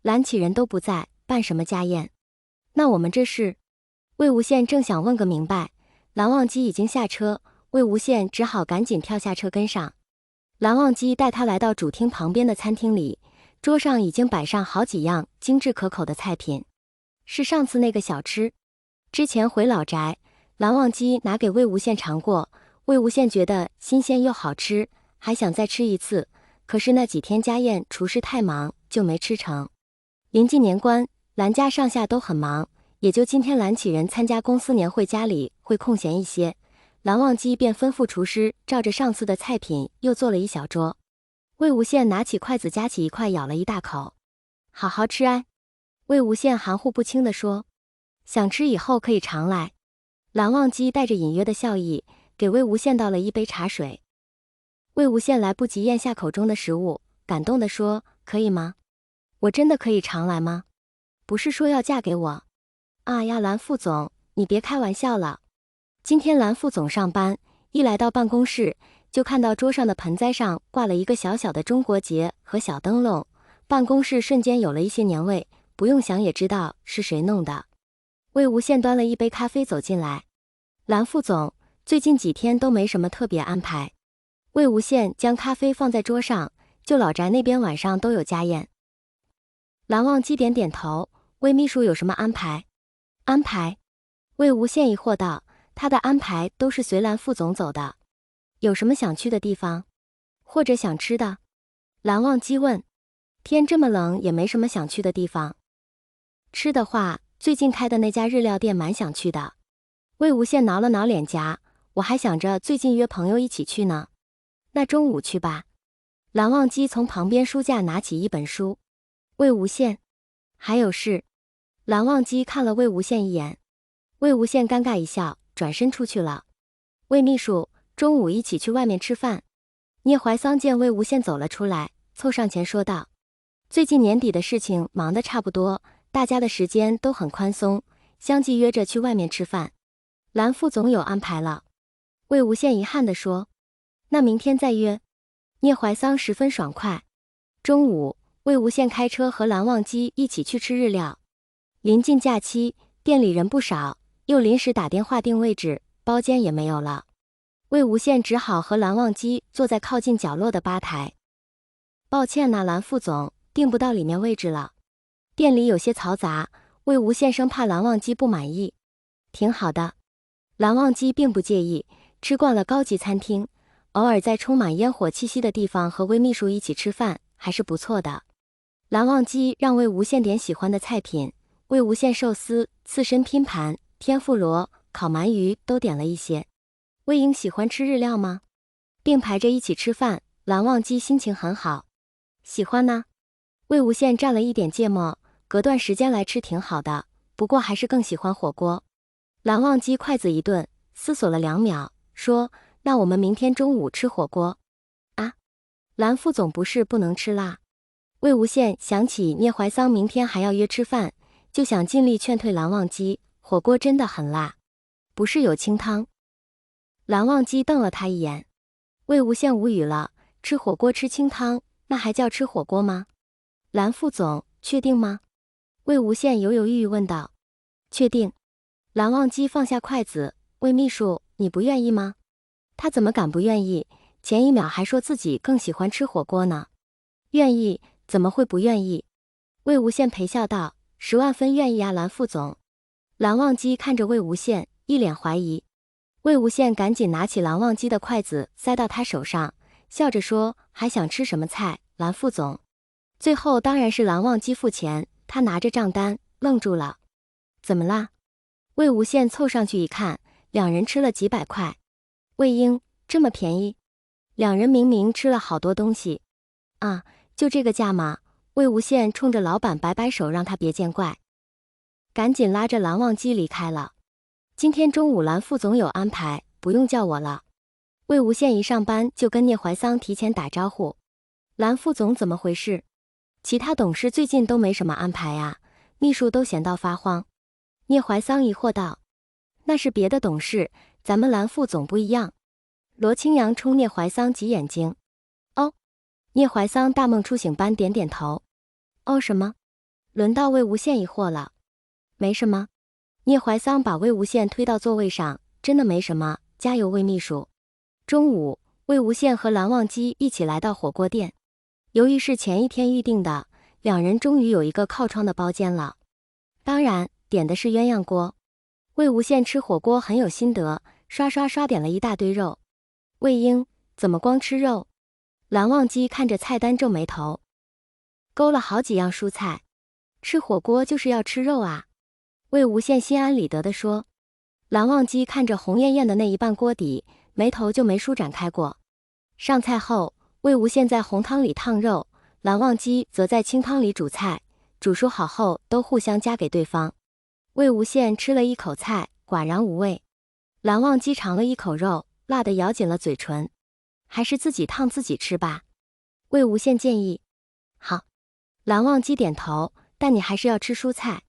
蓝启仁都不在，办什么家宴？那我们这是……魏无羡正想问个明白，蓝忘机已经下车，魏无羡只好赶紧跳下车跟上。蓝忘机带他来到主厅旁边的餐厅里，桌上已经摆上好几样精致可口的菜品，是上次那个小吃。之前回老宅，蓝忘机拿给魏无羡尝过，魏无羡觉得新鲜又好吃，还想再吃一次。可是那几天家宴厨师太忙，就没吃成。临近年关，蓝家上下都很忙，也就今天蓝启仁参加公司年会，家里会空闲一些。蓝忘机便吩咐厨师照着上次的菜品又做了一小桌。魏无羡拿起筷子夹起一块，咬了一大口，好好吃哎。魏无羡含糊不清地说，想吃以后可以常来。蓝忘机带着隐约的笑意，给魏无羡倒了一杯茶水。魏无羡来不及咽下口中的食物，感动地说，可以吗？我真的可以常来吗？不是说要嫁给我？啊呀，蓝副总，你别开玩笑了。今天蓝副总上班，一来到办公室，就看到桌上的盆栽上挂了一个小小的中国结和小灯笼，办公室瞬间有了一些年味，不用想也知道是谁弄的。魏无羡端了一杯咖啡走进来，蓝副总，最近几天都没什么特别安排。魏无羡将咖啡放在桌上，就老宅那边晚上都有家宴。蓝忘机点点头，魏秘书有什么安排？安排？魏无羡疑惑道，他的安排都是随蓝副总走的。有什么想去的地方？或者想吃的？蓝忘机问。天这么冷，也没什么想去的地方。吃的话，最近开的那家日料店蛮想去的。魏无羡挠了挠脸颊，我还想着最近约朋友一起去呢。那中午去吧。蓝忘机从旁边书架拿起一本书。魏无羡，还有事？蓝忘机看了魏无羡一眼。魏无羡尴尬一笑，转身出去了。魏秘书，中午一起去外面吃饭。聂怀桑见魏无羡走了出来，凑上前说道，最近年底的事情忙得差不多，大家的时间都很宽松，相继约着去外面吃饭。蓝副总有安排了。魏无羡遗憾地说，那明天再约。聂怀桑十分爽快。中午，魏无羡开车和蓝忘机一起去吃日料。临近假期，店里人不少，又临时打电话订位置，包间也没有了。魏无羡只好和蓝忘机坐在靠近角落的吧台。抱歉呐，蓝副总，订不到里面位置了。店里有些嘈杂，魏无羡生怕蓝忘机不满意。挺好的。蓝忘机并不介意，吃惯了高级餐厅，偶尔在充满烟火气息的地方和魏秘书一起吃饭，还是不错的。蓝忘机让魏无羡点喜欢的菜品，魏无羡寿司、刺身拼盘、天妇罗、烤鳗鱼都点了一些。魏婴喜欢吃日料吗？并排着一起吃饭，蓝忘机心情很好。喜欢呢。魏无羡蘸了一点芥末，隔段时间来吃挺好的，不过还是更喜欢火锅。蓝忘机筷子一顿，思索了2秒，说，那我们明天中午吃火锅。啊，蓝副总不是不能吃辣？魏无羡想起聂怀桑明天还要约吃饭，就想尽力劝退蓝忘机，火锅真的很辣，不是有清汤。蓝忘机瞪了他一眼。魏无羡无语了，吃火锅吃清汤，那还叫吃火锅吗？蓝副总，确定吗？魏无羡犹犹豫豫问道。确定。蓝忘机放下筷子，魏秘书，你不愿意吗？他怎么敢不愿意？前一秒还说自己更喜欢吃火锅呢。愿意，怎么会不愿意？魏无羡陪笑道，10万分愿意啊，蓝副总。蓝忘机看着魏无羡，一脸怀疑。魏无羡赶紧拿起蓝忘机的筷子塞到他手上，笑着说，还想吃什么菜，蓝副总？最后当然是蓝忘机付钱，他拿着账单，愣住了。怎么啦？魏无羡凑上去一看，两人吃了几百块。魏婴，这么便宜？两人明明吃了好多东西。啊，就这个价吗？魏无羡冲着老板摆摆手，让他别见怪，赶紧拉着蓝忘机离开了。今天中午蓝副总有安排，不用叫我了。魏无羡一上班就跟聂怀桑提前打招呼。蓝副总怎么回事？其他董事最近都没什么安排啊，秘书都闲到发慌。聂怀桑疑惑道，那是别的董事，咱们蓝副总不一样。罗清扬冲聂怀桑挤眼睛。哦，聂怀桑大梦初醒般点点头。哦什么？轮到魏无羡一货了。没什么。聂怀桑把魏无羡推到座位上，真的没什么，加油，魏秘书。中午，魏无羡和蓝忘机一起来到火锅店。由于是前一天预定的，两人终于有一个靠窗的包间了。当然，点的是鸳鸯锅。魏无羡吃火锅很有心得，刷刷刷点了一大堆肉。魏婴，怎么光吃肉？蓝忘机看着菜单皱眉头，勾了好几样蔬菜。吃火锅就是要吃肉啊。魏无羡心安理得地说。蓝忘机看着红艳艳的那一半锅底，眉头就没舒展开过。上菜后，魏无羡在红汤里烫肉，蓝忘机则在清汤里煮菜，煮熟好后都互相夹给对方。魏无羡吃了一口菜，寡然无味。蓝忘机尝了一口肉，辣得咬紧了嘴唇。还是自己烫自己吃吧。魏无羡建议。好。蓝忘机点头，但你还是要吃蔬菜。